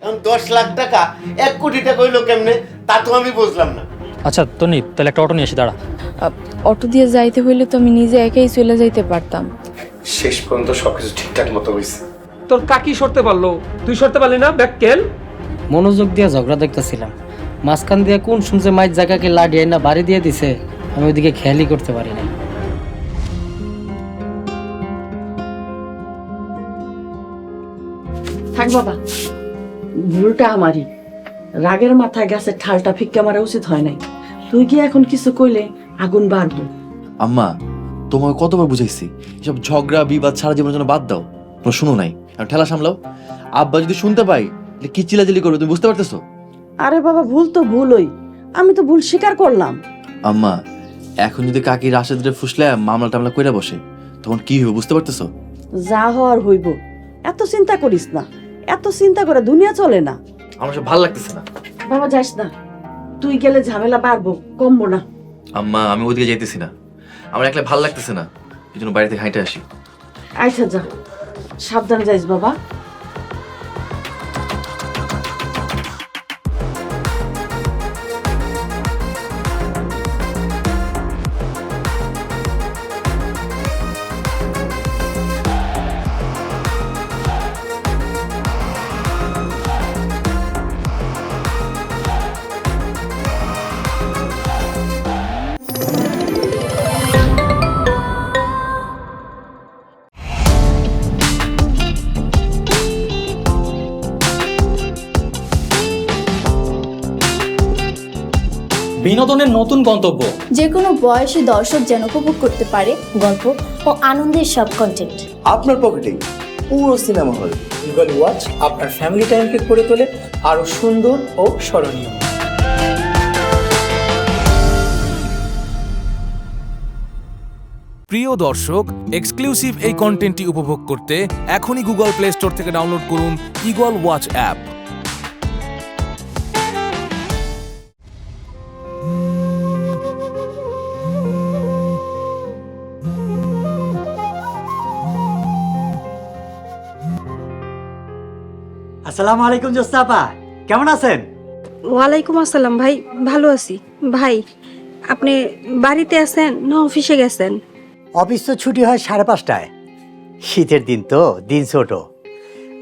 এখন 10 লাখ টাকা 1 কোটি টাকা হইলো কেমনে তা তো আমি বুঝলাম না। আচ্ছা তনি, তাহলে একটা অটো নিয়ে এসে দাঁড়া। অটো দিয়ে যাইতে হইলে তো আমি নিজে একাই চলে যাইতে পারতাম। শেষ পর্যন্ত সবকিছু ঠিকঠাক মতো হইছে। তোর কাকি সরতে পারলো, তুই সরতে পারলি না? ব্যাককেল মনোযোগ দিয়ে ঝগড়া দেখতেছিলাম, মাঝখান দিয়ে কোন শুনছে মাইর জায়গাকে লাডিয়ে না বাড়ি দিয়ে দিছে, আমি ওইদিকে খেয়ালই করতে পারি না। থাক বাবা, ভুলটা আমারই। রাগের মাথায় গাছের ঠালটা ফিক্কা মারা উচিত হয় নাই। তুই কি এখন কিছু কইলে আগুন বাড়বো। আম্মা, তোমাকে কতবার বুঝাইছি এসব ঝগড়া বিবাদ সারা জীবনের জন্য বাদ দাও, তোমরা শুনো নাই। আর ঠেলা সামলাও। আব্বা যদি শুনতে পাই কি চিল্লাচিল্লি করবে তুমি বুঝতে পারতেছো? আরে বাবা, ভুল তো ভুলই, আমি তো ভুল স্বীকার করলাম। আম্মা, এখন যদি কাকির আশা ধরে ফুসলে মামলা টামলা কইরা বসে তখন কি হবে বুঝতে পারতেছো? যা হওয়ার হইব, এত চিন্তা করিস না। এত চিন্তা করে দুনিয়া চলে না। আমার সব ভালো লাগতেছে না। বাবা যাস না, তুই গেলে ঝামেলা বাড়বো, কমবো না। আম্মা, আমি ওইদিকে যাইতেছি না, আমার একলা ভালো লাগতেছে না, এই জন্য বাড়িতে হাইটে আসি। আচ্ছা যা, সাবধানে যাইস বাবা। বিনোদনের নতুন গন্তব্য, যে কোনো বয়সী দর্শক যেন উপভোগ করতে পারে গল্প ও আনন্দের সব কন্টেন্ট আপনার পকেটেই পুরো সিনেমা হল। গুগল ওয়াচ আপনার ফ্যামিলি টাইমকে করে তোলে আরো সুন্দর ও স্মরণীয়। প্রিয় দর্শক, এক্সক্লুসিভ এই কন্টেন্টটি উপভোগ করতে এখনই গুগল প্লে স্টোর থেকে ডাউনলোড করুন ইগল ওয়াচ অ্যাপ। আসসালামু আলাইকুম জোসনা আপা, কেমন আছেন? ওয়ালাইকুম আসসালাম ভাই, ভালো আছি। ভাই আপনি বাড়িতে আছেন না অফিসে গেছেন? অফিস তো ছুটি হয় 5:30টায়। শীতের দিন তো, দিন ছোট,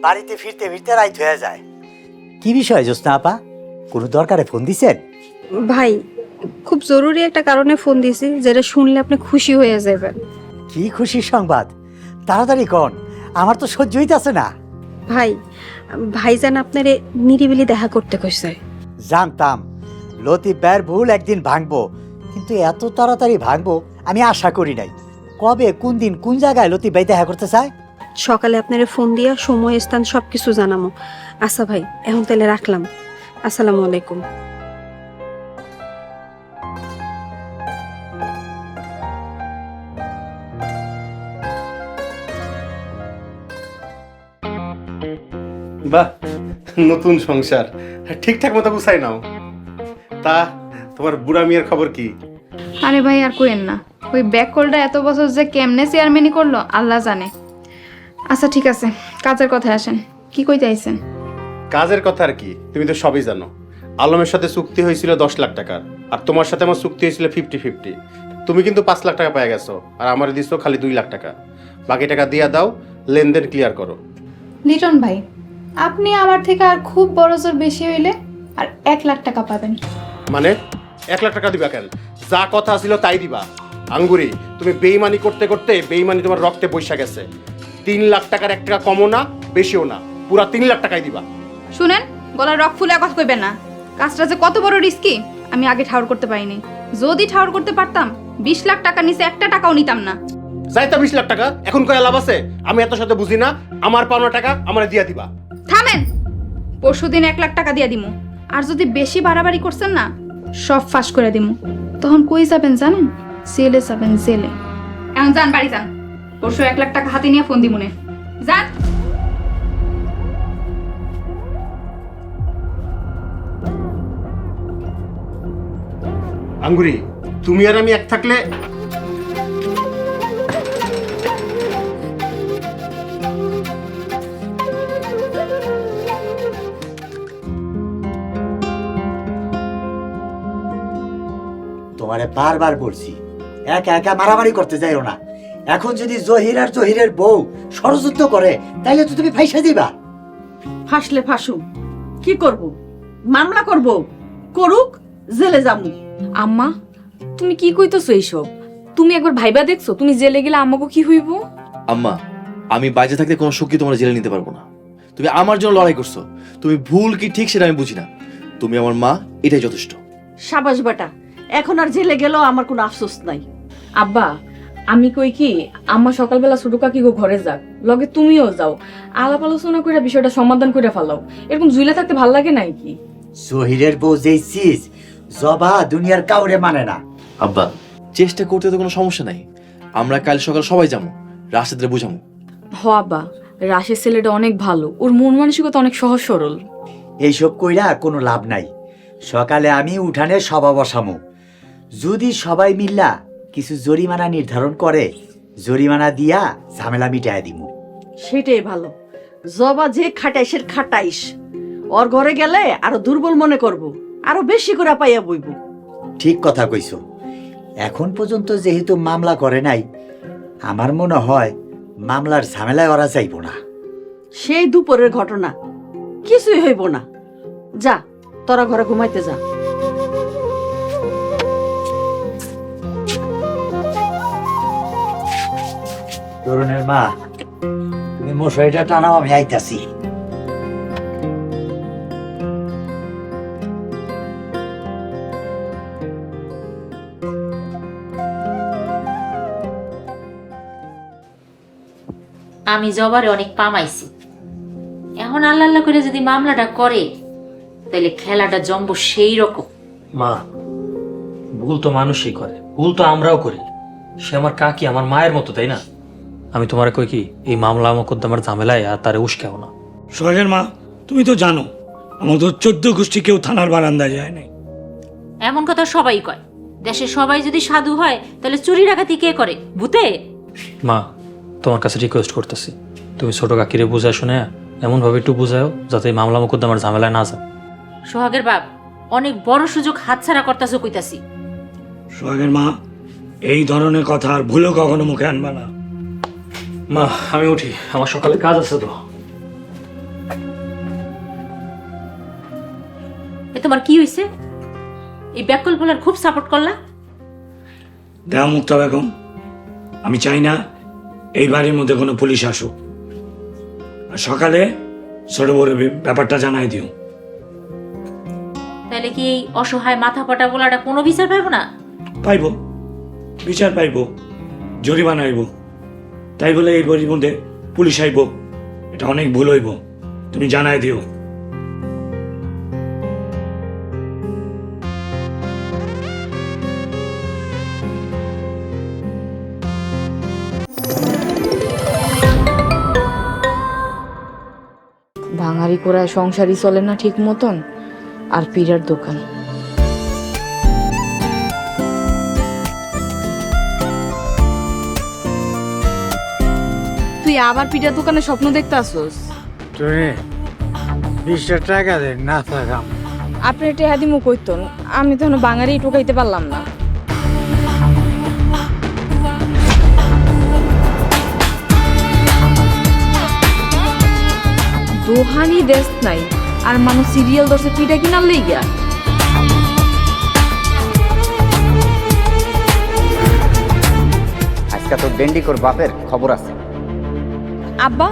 বাড়িতে ফিরতে ফিরতে রাত হয়ে যায়। কি বিষয় জোসনা আপা, কোনো দরকারে ফোন দিছেন? ভাই খুব জরুরি একটা কারণে ফোন দিয়েছি, যেটা শুনলে আপনি খুশি হয়ে যাবেন। কি খুশির সংবাদ, তাড়াতাড়ি কন, আমার তো সহ্য হইতাছে না। ভাই, ভাইজান আপনারে নিরিবিলি দেখা করতে কইছে। জানতাম লতিফ ভাইয়ের ভুল একদিন ভাঙবো, কিন্তু এত তাড়াতাড়ি ভাঙবো আমি আশা করি নাই। কবে, কোন দিন, কোন জায়গায় লতিফ ভাই দেখা করতে চায়? সকালে আপনারে ফোন দিয়া সময় স্থান সবকিছু জানামো। আচ্ছা ভাই, এখন তাহলে রাখলাম। আসসালামু আলাইকুম। বাহ, নতুন সংসার ঠিকঠাক মতো গুছাই নাও। তা তোমার বুড়া মেয়ের খবর কি? আরে ভাই আর কইেন না, ওই ব্যাক কলটা এত বছর যে কেমনে চেয়ারম্যানই করলো আল্লাহ জানে। আচ্ছা ঠিক আছে, কাজের কথায় আসেন, কি কইতে আইছেন? কাজের কথা আর কি, তুমি তো সবই জানো। আলমের সাথে চুক্তি হয়েছিল 10 লাখ টাকার, আর তোমার সাথে আমার চুক্তি হয়েছিল 50-50। তুমি কিন্তু 5 লাখ টাকা পেয়ে গেছো, আর আমার দিছো খালি 2 লাখ টাকা। বাকি টাকা দিয়া দাও, লেনদেন ক্লিয়ার করো। লিটন ভাই, আপনি আমার থেকে আর খুব বড় জোর বেশি হইলে আর 1 লাখ টাকা পাবেন। মানে 1 লাখ টাকা দিবা কেন? যা কথা ছিল তাই দিবা। আঙ্গুরি, তুমি বেইমানি করতে করতে বেইমানি তোমার রক্তে বৈশা গেছে। 3 লাখ টাকার 1 টাকা কমও না বেশিও না, পুরা 3 লাখ টাকাই দিবা। শুনেন, গলার রক ফুলে কথা কইবেন না। কাজটা যে কত বড় রিস্কি আমি আগে ঠাউর করতে পারিনি। যদি ঠাউর করতে পারতাম 20 লাখ টাকা নিচে একটা টাকাও নিতাম না। যাইতা 20 লাখ টাকা, এখন কয় লাভ আছে? আমি এত সাথে বুঝি না, আমার পাওনা টাকা আমার দিয়া দিবা। থামেন, পরশুদিন 1 লাখ টাকা দিয়া দিমু। আর যদি বেশি বাড়াবাড়ি করছেন না, সব ফাঁস করে দিমু। তখন কই যাবেন জানেন? জেলে যাবেন, জেলে। এখন যান, বাড়ি যান। পরশু 1 লাখ টাকা হাতে নিয়ে ফোন দিমুনে। যান। আঙ্গুরি, তুমি আর আমি এক থাকলে তোমারে বারবার বলছি একা একা মারামারি করতে যাইও না। এখন যদি জহির আর জহিরের বউ ষড়যন্ত্র করে তাইলে তো তুমি ফাইসা দিবা। ফাঁসলে ফাঁসুক, কি করব? মামলা করব, করুক, জেলে যাবো। আম্মা তুমি কি কইতেছো এইসব? তুমি একবার ভাইবা দেখছো তুমি জেলে গেলে আম্মাকে কি হইব? আম্মা, আমি বাইরে থাকতে কোনো সুখ কি তোমরা জেলে নিতে পারবো না। তুমি আমার জন্য লড়াই করছো, তুমি ভুল কি ঠিক সেটা আমি বুঝি না। তুমি আমার মা, এটাই যথেষ্ট। সাবাস বেটা, এখন আর জেলে গেলেও আমার কোনো আফসোস নাই। আব্বা আমি কই কি আম্মা সকালবেলা ছোট কাকি গো ঘরে যাক, লগে তুমিও যাও, আলাপ আলোচনা করে বিষয়টা সমাধান করে ফেলাও। এরকম জুইলা থাকতে ভাল লাগে নাই কি? জহিরের বউ যেই চিজ জবা দুনিয়ার কাউরে মানে না। আব্বা, চেষ্টা করতে তো কোনো সমস্যা নাই। আমরা কাল সকাল সবাই যাবো, রাশেদরে বুঝামো। হ আব্বা, রাশের ছেলেটা অনেক ভালো, ওর মন মানসিকতা অনেক সহজ সরল। এইসব কইরা কোনো লাভ নাই। সকালে আমি উঠানে সভা বসামু, যদি সবাই মিল্লা কিছু জরিমানা নির্ধারণ করে জরিমানা দিয়া ঝামেলা মিটায় দিমু। সেটাই ভালো। জবা যে খাটাইসের খাটাইস, ওর ঘরে গেলে আরো দুর্বল মনে করব, আরো বেশি করে পাইয়া বইব। ঠিক কথা কইছো। এখন পর্যন্ত যেহেতু মামলা করে নাই, আমার মনে হয় মামলার ঝামেলায় ওরা যাইব না। সেই দুপুরের ঘটনা, কিছুই হইব না। যা তোরা ঘরে ঘুমাইতে যা। তরুণের মা, তুমি মশারিটা টানাও, আমি আইতাছি। আমি জবারে অনেক পামাইছি, এখন আল্লাহ আল্লাহ করে যদি মামলাটা করে তাহলে খেলাটা জমবো সেই রকম। মা, ভুল তো মানুষই করে, ভুল তো আমরাও করি। সে আমার কাকি, আমার মায়ের মতো, তাই না? আমি তোমার কই কি এই মামলা মোকদ্দমার ঝামেলায় আর তারে উস্কাও না। সোহাগের মা, তুমি তো জানো আমাদের 14 গোষ্ঠী কেউ থানার বারান্দায় যায় নাই। এমন কথা সবাই কয়, দেশে সবাই যদি সাধু হয় তাহলে চুরি ডাকাতি কে করে? ভূতে? মা, তোমার কাছে রিকোয়েস্ট করতেছি, তুমি ছোট কাকিরে বুঝায় শুনে এমন ভাবে একটু বুঝাও যাতে এই মামলা মোকদ্দমার ঝামেলায় না যায়। সোহাগের বাপ, অনেক বড় সুযোগ হাতছাড়া করতেছো কইতাছি। সোহাগের মা, এই ধরনের কথা আর ভুলেও কখনো মুখে আনবা না। মা, আমি উঠি, আমার সকালে কাজ আছে তো। এ তোমার কি হইছে? এই ব্যাকল বলার খুব সাপোর্ট করলা। দেওয়া মুক্তা বেগম, আমি চাই না এই বাড়ির মধ্যে কোনো পুলিশ আসুক। আর সকালে ছোট বড় ব্যাপারটা জানাই দিও। তাহলে কি এই অসহায় মাথা পটা বলাটা কোনো বিচার পাইব না? পাইব, বিচার পাইব, জরিমানা আইব। তাই বলে এই বাড়ির মধ্যে পুলিশ আইব, এটা অনেক ভুল হইব। তুমি জানাই দিও। ভাঙারি করায় সংসারই চলে না ঠিক মতন, আর পিরার দোকান। তুই আবার পিঠার দোকানে স্বপ্ন দেখতে আসোস? 20 টাকা দেন না থাকাম। আপনি এটা হাদিমু কইতন, আমি তখন বাঙালি টোকাইতে পারলাম না। দোহানি দেশ নাই আর মানুষ সিরিয়াল দর্শে পিঠা কিনার লইগা। আজকে তো ডেন্ডিকোর বাপের খবর আছে। আব্বা,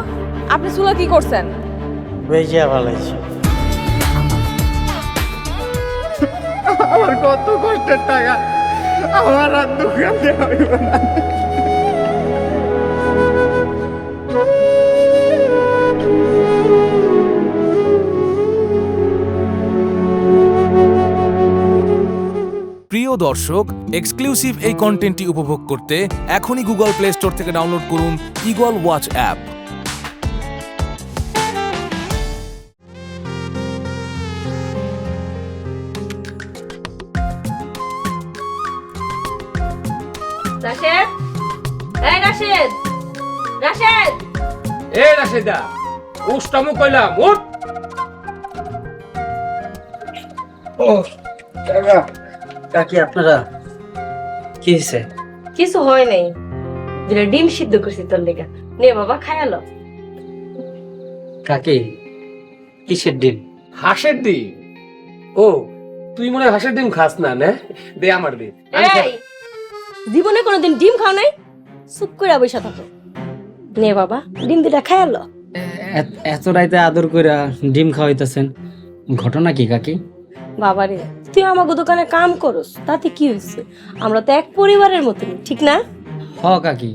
আপনি চুলা কি করছেন? বেজিয়া ভালাইছি। আমার কত কষ্টের টাকা, আমার আর দোকান দেওয়া হইব না। প্রিয় দর্শক, এক্সক্লুসিভ এই কন্টেন্টটি উপভোগ করতে এখনই গুগল প্লে স্টোর থেকে ডাউনলোড করুন ঈগল ওয়াচ অ্যাপ। রাশেদ, এই রাশেদ, রাশেদ। এ রাশেদা, উষ্টামু কইলাম উঠ। ও কাকি আপনারা কি হয়েছে? কিছু হয় নাই, যেটা ডিম সিদ্ধ করছি তোর লেগা, নে বাবা খায়ালো। কাকি কিসের ডিম? হাঁসের ডিম। ও তুই মনে হয় হাঁসের ডিম খাস না, না? দে আমার দে। আমি খাই। এই জীবনে কোনোদিন ডিম খাও নাই? চুপ করে বসে থাকো। নে বাবা ডিম দুটা খায়ালো। এত রাইতে আদর কইরা ডিম খাওয়াইতেছেন, ঘটনা কি কাকি? বাবারে তুই আমাকে দোকানে কাম করস, তাতে কি হয়েছে? আমরা তো এক পরিবারের মতনই, ঠিক না? হ কাকি,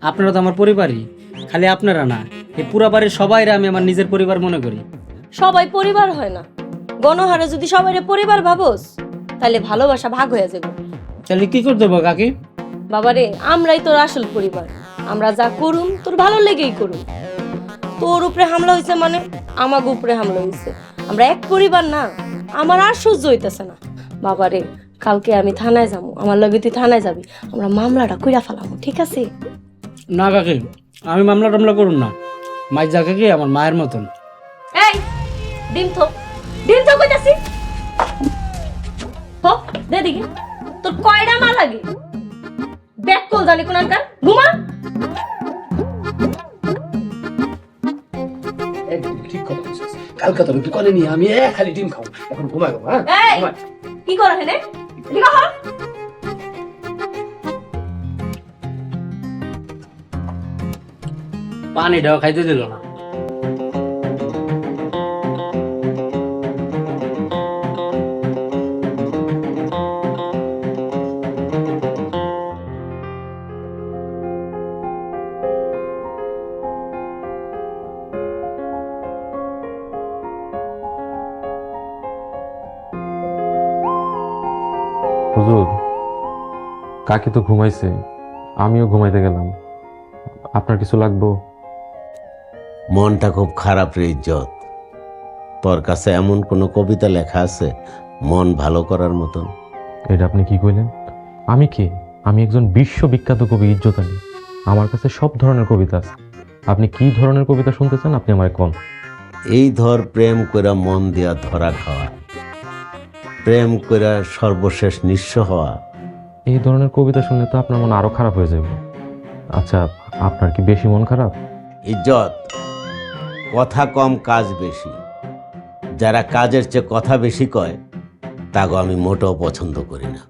আপনারা তো আমার পরিবারই। খালি আপনারা না, এই পুরা বাড়ির সবাইরা আমি আমার নিজের পরিবার মনে করি। সবাই পরিবার হয় না, গণহারে যদি সবাই পরিবার ভাবস তাহলে ভালোবাসা ভাগ হয়ে যাবে। তাহলে কি করতে হবে কাকি? বাবারে আমরাই তোর আসল পরিবার, আমরা যা করুম তোর ভালো লেগেই করুম। তোর উপরে হামলা হয়েছে মানে আমাকে উপরে হামলা হয়েছে, আমরা এক পরিবার না। আমার আর সহ্য হইতেছে না বাবারে। কালকে আমি থানায় যাবো, আমার লগে তুই থানায় যাবি, আমরা মামলাটা কইরা ফেলাবো, ঠিক আছে? না কাকি, আমি মামলা টামলা করুন না। মাইজা কাকি আমার মায়ের মতন। এই ডিম থো, ডিম থো কইতাছি। হো দে দিকে, তোর কয়টা মা লাগে? ব্যাক কল জানি কোনকার, ঘুমা। ঠিক কথা বলছিস। কালকে তো রুটি করে নিয়ে আমি খালি ডিম খাবো, এখন ঘুমাই গো। হ্যাঁ এই কি করো হেনে? এদিকে আহ। পানিটাও খাইতে দিল না। হুজুর, কাকি তো ঘুমাইছে, আমিও ঘুমাইতে গেলাম। আপনার কিছু লাগবো? মনটা খুব খারাপ রে ইজ্জত। তোর কাছে এমন কোনো কবিতা লেখা আছে মন ভালো করার মতন? এটা আপনি কি কইলেন? আমি কে? আমি একজন বিশ্ববিখ্যাত কবি ইজ্জত আলী। আমার কাছে সব ধরনের কবিতা আছে। আপনি কি ধরনের কবিতা শুনতে চান আপনি আমায় কোন? এই ধর প্রেম কইরা মন দিয়া ধরা খাওয়া, প্রেম কইরা সর্বশেষ নিঃস্ব হওয়া। এই ধরনের কবিতা শুনলে তো আপনার মন আরো খারাপ হয়ে যাবে। আচ্ছা, আপনার কি বেশি মন খারাপ? ইজ্জত, কথা কম কাজ বেশি। যারা কাজের চেয়ে কথা বেশি কয় তাকে আমি মোটেও পছন্দ করি না।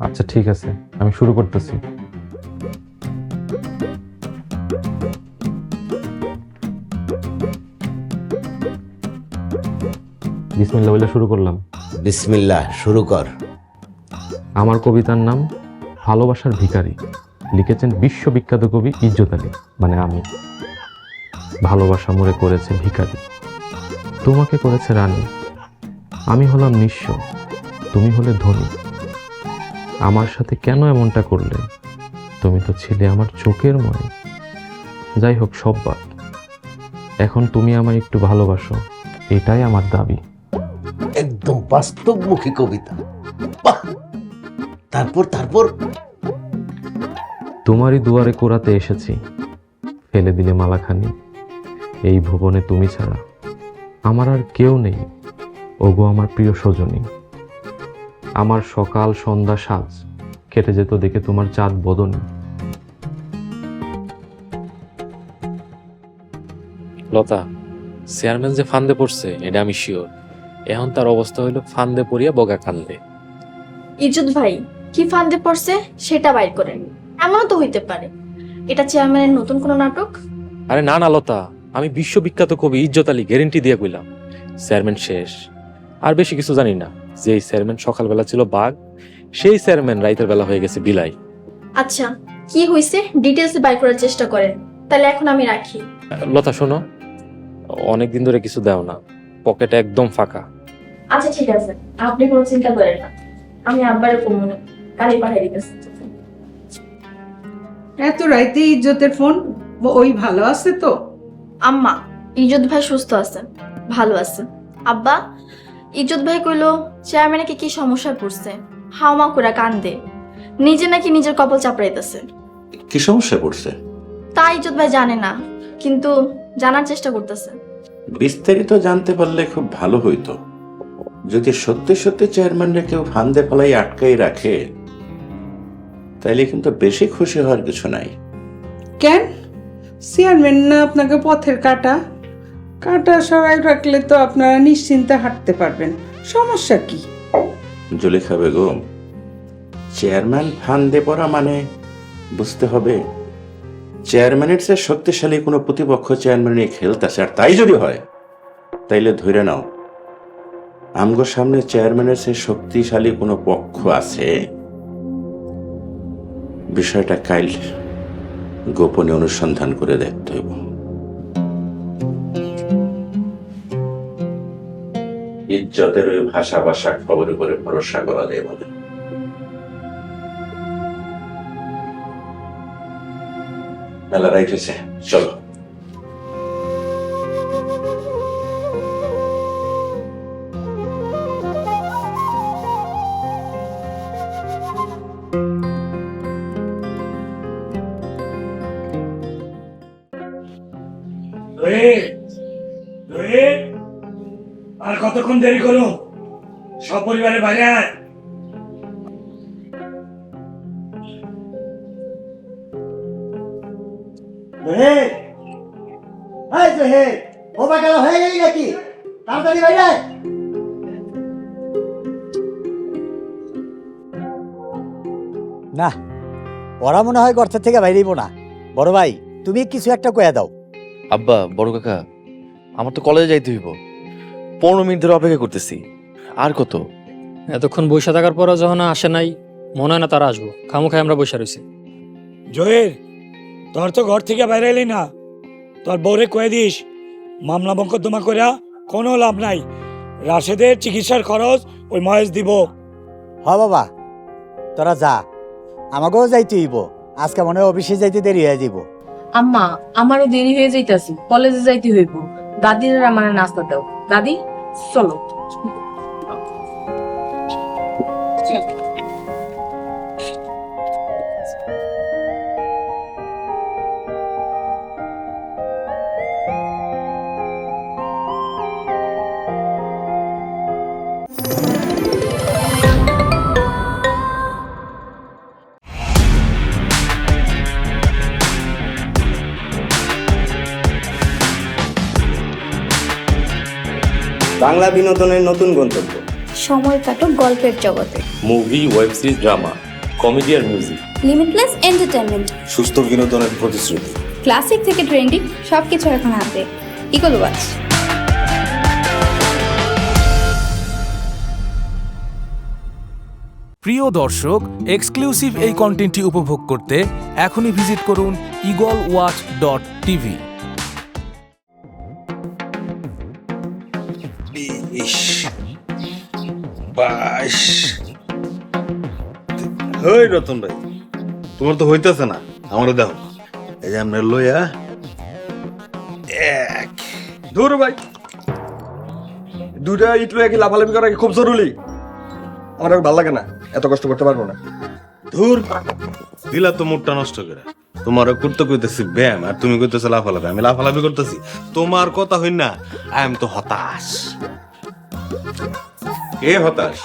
আচ্ছা ঠিক আছে, আমি শুরু করতেছি। বিসমিল্লাহ বলে শুরু করলাম। বিসমিল্লাহ, শুরু কর। আমার কবিতার নাম ভালোবাসার ভিখারি, লিখেছেন বিশ্ববিখ্যাত কবি ইজ্জত আলী, মানে আমি। ভালোবাসা মোরে করেছে ভিখারি, তোমাকে করেছে রানী। আমি হলাম নিঃস্ব, তুমি হলে ধনী। আমার সাথে কেন এমনটা করলে? তুমি তো ছিলে আমার চোখের মনে। যাই হোক, সব বাদ। এখন তুমি আমায় একটু ভালোবাসো, এটাই আমার দাবি। একদম বাস্তবমুখী কবিতা। বাহ! তারপর তারপর তোমারই দুয়ারে কোরাতে এসেছি, ফেলে দিলে মালাখানি। এই ভুবনে তুমি ছাড়া আমার আর কেউ নেই, ওগো আমার প্রিয় সজনী। আমার সকাল সন্ধ্যা সাজ কেটে যেত দেখে তোমার চাঁদ বদনী। লতা, চেয়ারম্যান যে ফান্দে পড়ছে এটা আমি শিওর। এখন তার অবস্থা হইলো ফান্দে পড়িয়া বগা কান্দে। ইজ্জত ভাই কি ফান্দে পড়ছে সেটা বাইর করেন। এমনও তো হইতে পারে এটা চেয়ারম্যানের নতুন কোনো নাটক। আরে না না লতা, আমি বিশ্ববিখ্যাত কবি ইজ্জত আলী গ্যারেন্টি দিয়ে কইলাম, চেয়ারম্যান শেষ। আর বেশি কিছু জানি না। যেই চেয়ারম্যান সকালবেলা ছিল বাঘ, সেই চেয়ারম্যান রাইতের বেলা হয়ে গেছে বিলাই। আচ্ছা কি হইছে ডিটেইলস বাইর করার চেষ্টা করেন, তাহলে এখন আমি রাখি। লতা শোনো, অনেকদিন ধরে কিছু দাও না, পকেটে একদম ফাঁকা। আচ্ছা ঠিক আছে, আপনি কোনো চিন্তা করেন না, আমি আব্বারে কমুন কালই পাঠিয়ে দিতেছি। এত রাইতে ইজ্জতের ফোন? ওই ভালো আছে তো? আম্মা, ইজ্জত ভাই সুস্থ আছে, ভালো আছে। আব্বা, ইজ্জত ভাই কইলো চেয়ারম্যানকে কি সমস্যায় পড়ছে, হাওমা করে কান্দে। নিজে নাকি নিজের কপাল চাপড়াইতেছে। কি সমস্যা পড়ছে? তা ইজ্জত ভাই জানে না, কিন্তু জানার চেষ্টা করতেছে। বিস্তারিত জানতে পারলে খুব ভালো হইতো। যদি সত্যি সত্যি চেয়ারম্যানরা কেউ ফান্দে পালাই আটকাই রাখে, তাইলে কিন্তু বেশি খুশি হওয়ার কিছু নাই। কেন চেয়ারম্যান না আপনাকে পথের কাটা? কাটা সবাই রাখলে তো আপনারা নিশ্চিন্তে হাঁটতে পারবেন, সমস্যা কি? জুলেখা বেগম, চেয়ারম্যান ফান্দে পড়া মানে বুঝতে হবে চেয়ারম্যানের চেয়ে শক্তিশালী কোনো প্রতিপক্ষ চেয়ারম্যান নিয়ে খেলতেছে। আর তাই যদি হয়, তাইলে ধরে নাও আমগো সামনে চেয়ারম্যানের চেয়ে শক্তিশালী কোনো পক্ষ আছে। বিষয়টা কাইল গোপনে অনুসন্ধান করে দেখতে হইব। ইজ্জতের ওই ভাষা ভাষা খবরের উপরে ভরসা করা যায় বলে। মেলা রাইট হয়েছে, চলো। আর কতক্ষণ দেরি করো? সব পরিবারের বাইরে আয়। হয়ে গেলি নাকি? তাড়াতাড়ি বাইরে আয়। না, ওরা মনে হয় গর্তের থেকে বাইরেইব না। বড় ভাই, তুমি কিছু একটা কয়ে দাও। আব্বা, বড় কাকা, আমার তো কলেজে যাইতে হইব। 15 মিনিট ধরে অপেক্ষা করতেছি, আর কত? এতক্ষণ বসে থাকার পরও যখন আসে নাই, মনে হয় না তারা আসবো। খামুখায় আমরা বসে রয়েছি। জয়ের, তোর তো ঘর থেকে বাইরে এলি না। তোর বউরে কয়ে দিস মামলা মোকদ্দমা কইরা কোনো লাভ নাই। রাশেদের চিকিৎসার খরচ ওই মহেশ দিব। হ বাবা, তোরা যা, আমাকেও যাইতে হইব। আজকে মনে হয় অফিসে যাইতে দেরি হয়ে যাইব। আম্মা, আমারও দেরি হয়ে যাইতাছি, কলেজে যাইতে হইব। দাদির আমার নাস্তা দাও। দাদি চলো। বাংলা বিনোদনের নতুন গন্তব্য। সময় কাটুক গল্পের জগতে। Movie, web series, drama, comedy আর মিউজিক। Limitless entertainment. সুস্থ বিনোদনের প্রতিশ্রুতি। ক্লাসিক থেকে ট্রেন্ডিং সবকিছু এখন হাতে। Eagle watch. প্রিয় দর্শক, এক্সক্লুসিভ এই কন্টেন্টটি উপভোগ করতে এখনই ভিজিট করুন eagleWatch.tv। ওই রতন ভাই, তোমার তো হইতেছে না, আমারও দেখো। এই যে আমরা লইয়া এক দূর ভাই, দুটা ইট লইয়া কি লাফালাফি করা কি খুব জরুরি? আমার আর ভালো লাগে না, এত কষ্ট করতে পারবো না। ধুর, দিলা তো মুডটা নষ্ট করে। তোমারও করতে কইতেছি ব্যায়াম, আর তুমি কইতেছো লাফালাফি। আমি লাফালাফি করতেছি, তোমার কথা হই না। আই এম তো হতাশ। কে হতাশ?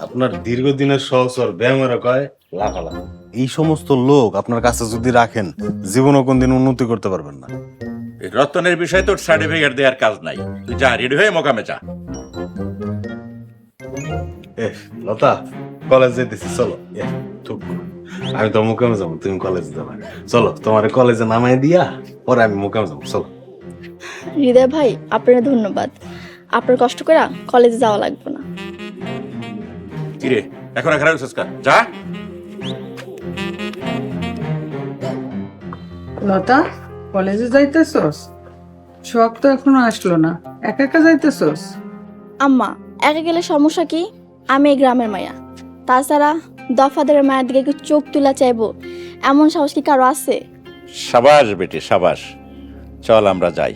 আপনার দীর্ঘদিনের সহচর ব্যায়ামের কয় লাফালাফি। এই সমস্ত লোক আপনার কাছে যদি রাখেন, জীবনও কোনদিন উন্নতি করতে পারবেন না। রতনের বিষয়ে তোর সার্টিফিকেট দেওয়ার কাজ নাই। তুই যা, রেডি হয়ে মোকামে যা। লতা, কলেজ যেতেছি, চলো। আমি তো মোকামে যাবো, তুমি কলেজে যাবে। চলো, তোমার কলেজে নামাই দিয়া পরে আমি মোকামে যাবো, চলো। হৃদয় ভাই, আপনার ধন্যবাদ। আপনার কষ্ট করে কলেজে যাওয়া লাগবে না। কিরে, এখন এখানে যা। লতা, কলেজে যাইতেছস? শখ তো এখনো আসলো না, একা একা যাইতেছস? আম্মা, একা গেলে সমস্যা কি? আমি এই গ্রামের মায়া। তাছাড়া দফাদারের মায়ের দিকে একটু চোখ তুলা চাইবো এমন সাহস কি কারো আছে? সাবাস বেটি, সাবাস। চল আমরা যাই।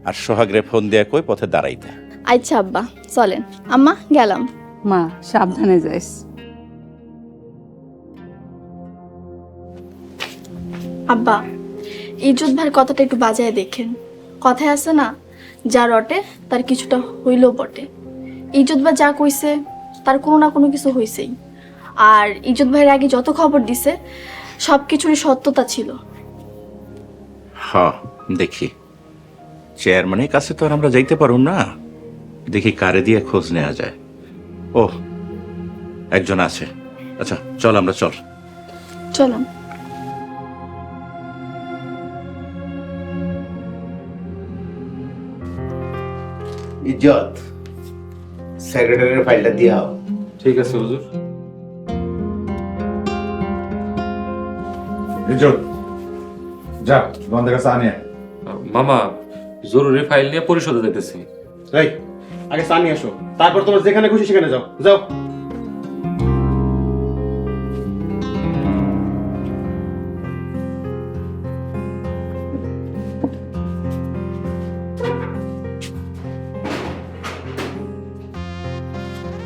আর সোহাগরে ফোন দিয়ে কই পথে দাঁড়াইতে। আচ্ছা আব্বা চলেন, আম্মা গেলাম। মা সাবধানে যাইস। আব্বা ইজ্জত ভাইয়ের কথাটা একটু বাজায় দেখেন। কথায় আছে না, যা রটে তার কিছুটা হইলেও বটে। ইজ্জত ভাই যা কইছে তার কোনো না কোনো কিছু হইছেই। আর ইজ্জত ভাইয়ের আগে যত খবর দিছে সব কিছুরই সত্যতা ছিল। হ্যাঁ দেখি, চেয়ারম্যানের কাছে তো আর আমরা যাইতে পারুম না, দেখি কারে দিয়ে খোঁজ নেওয়া যায়। ও একজন আছে, আচ্ছা চল আমরা চল। চলুন। ইজ্জত, সেক্রেটারির ফাইলটা দিয়ে আও। ঠিক আছে হুজুর। যা তোমাদের কাছে আনিয়া। মামা জরুরি ফাইল নিয়ে পরিশোধে যেতেছি। এই আগে চা নিয়ে আসো, তারপর তোমার যেখানে খুশি সেখানে যাও। যাও।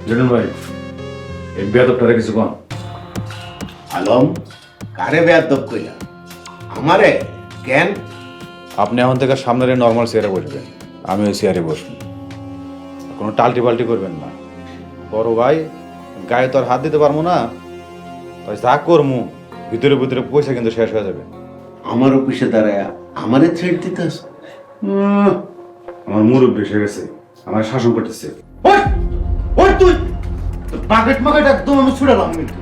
জেনুন ভাই, এই বেয়াদবটারে কিছু কন। আলম, কারে বেয়াদব কইলা? আমারে কেন? আপনি এখন থেকে সামনের নর্মাল চেয়ারে বসবেন, আমি ওই চেয়ারে বসবো। কোনো টাল্টি পাল্টি করবেন না। বড় ভাই, গায়ে তো আর হাত দিতে পারবো না, তাই যা করবো ভিতরে ভিতরে পয়সা কিন্তু শেষ হয়ে যাবে। আমার অফিসে দাঁড়ায় আমারে থ্রেট দিতেছ? আমার মুরব্বী এসে গেছে, আমার শাসন করতেছে। ওই তুই বাকেট মাকেট একদম আমি ছুড়ালাম কিন্তু।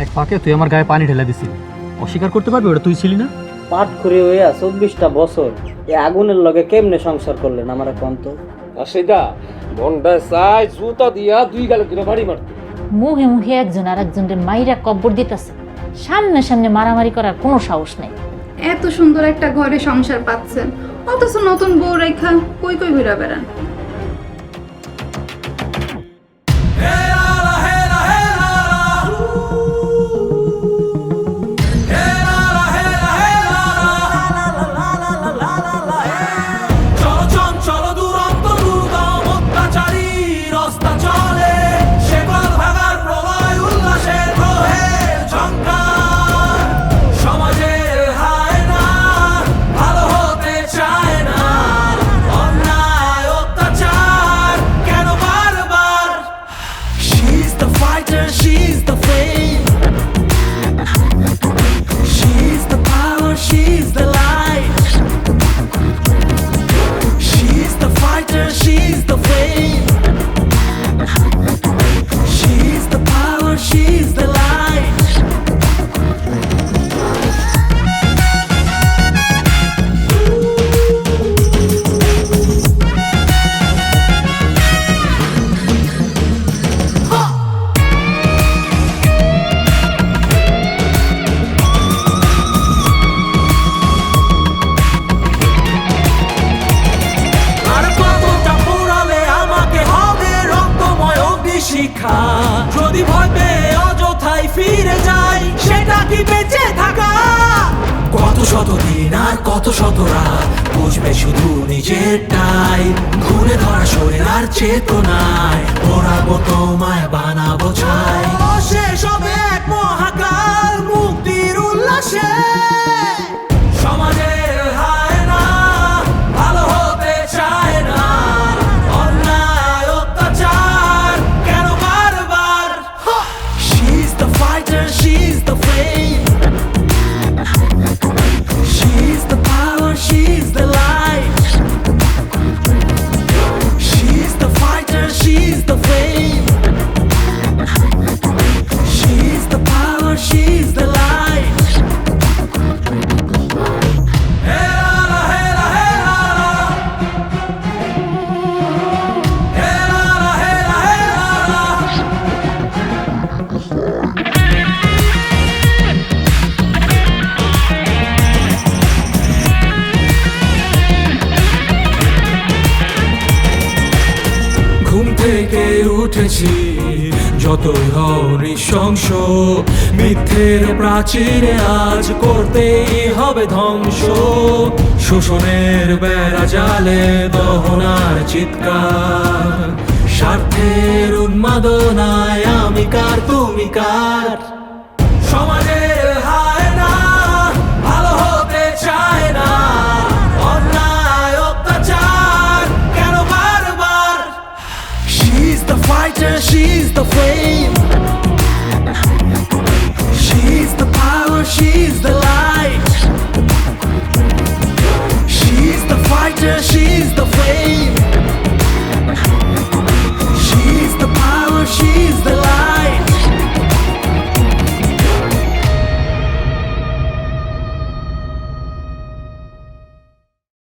এক ফাঁকে তুই আমার গায়ে পানি ঢেলে দিছিলি, অস্বীকার করতে পারবি ওটা তুই ছিলি না? পাট করে হইয়া 24টা বছর এই আগুনের লগে কেমনে সংসার করলেন আমার কন্ত? সেটা মনটা চাই জুতা দিয়া 2 গালে দিনে বাড়ি মারতে। মুখে মুখে একজন আর একজনের মাইরা কব্বর দিতেছে, সামনে সামনে মারামারি করার কোনো সাহস নাই। এত সুন্দর একটা ঘরে সংসার পাচ্ছেন, অথচ নতুন বউ রেখা কই কই ঘুরে বেড়ান। যদি ভয় পেয়ে অযথাই ফিরে যাই, সেটা কি বেঁচে থাকা? কত শত দিন আর কত শত রাত বুঝবে শুধু নিজেরটাই, ঘুরে ধরা শরীর আর চেতনায় ওড়াবো তোমায় বানাবো ছাই। শেষ হবে এক মহাকাল মুক্তির উল্লাসে, সমাজের হায় না ভালো হতে চায় না, অন্যায় অত্যাচার কেন বারবার? She's the fighter, she's the flame, she's the power, she's the light, she's the fighter, she's the flame, she's the power, she's the light. ঘুম থেকে উঠেছি যতই হও নৃশংস, মিথ্যের প্রাচীরে আজ করতেই হবে ধ্বংস। শোষণের বেড়া জালে দহনার চিৎকার, স্বার্থের উন্মাদনায় আমি কার তুমি কার। সমাজের হায় না, ভালো হতে চায় না, অন্যায় অত্যাচার কেন বারবার। She's the fighter, she's the flame, she's the power, she's the light. She's the fighter, she's the flame,